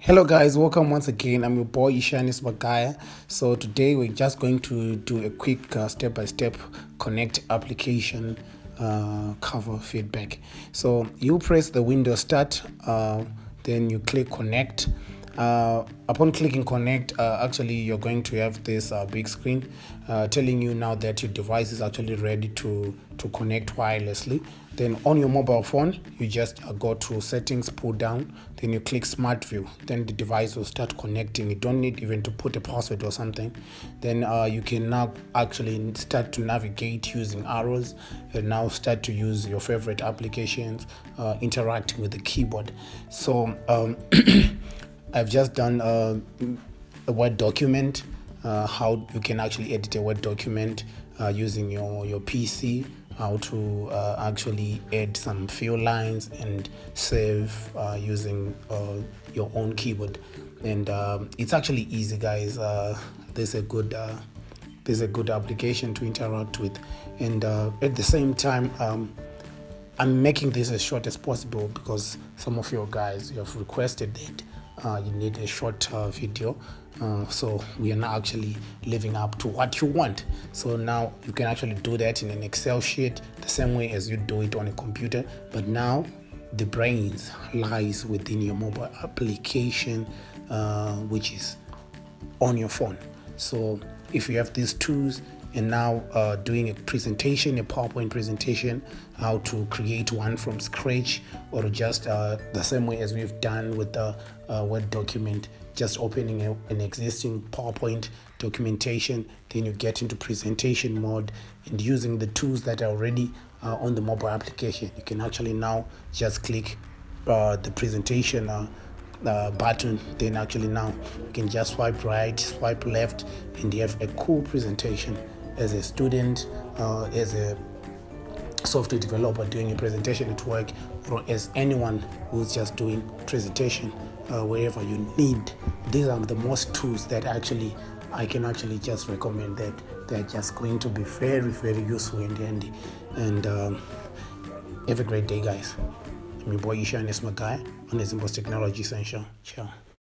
Hello guys, welcome once again. I'm your boy Ishanis Bagaya. So today we're just going to do a quick step-by-step Connect application cover feedback. So you press the Windows Start, then you click Connect. Upon clicking Connect, actually you're going to have this big screen telling you now that your device is actually ready to connect wirelessly. Then on your mobile phone, you just go to settings, pull down, then you click smart view. Then the device will start connecting. You don't need even to put a password or something. Then you can now actually start to navigate using arrows and now start to use your favorite applications, interacting with the keyboard. So I've just done a Word document, how you can actually edit a Word document using your PC, how to actually add some few lines and save using your own keyboard. And it's actually easy, guys. There's a good application to interact with, and at the same time I'm making this as short as possible because some of your guys, you have requested that you need a short video, so we are now actually living up to what you want. So now you can actually do that in an Excel sheet the same way as you do it on a computer, but now the brains lies within your mobile application, which is on your phone. So if you have these tools and now doing a presentation, a PowerPoint presentation, how to create one from scratch, or just the same way as we've done with the Word document, just opening an existing PowerPoint documentation, then you get into presentation mode and using the tools that are already on the mobile application. You can actually now just click the presentation button, then actually now you can just swipe right, swipe left, and you have a cool presentation. As a student, as a software developer doing a presentation at work, or as anyone who's just doing presentation wherever you need, these are the most tools that I can actually just recommend, that they're just going to be very, very useful and handy. And have a great day, guys. I'm your boy Ishanis Magaya on Zimbabwe's Technology Essential. Ciao.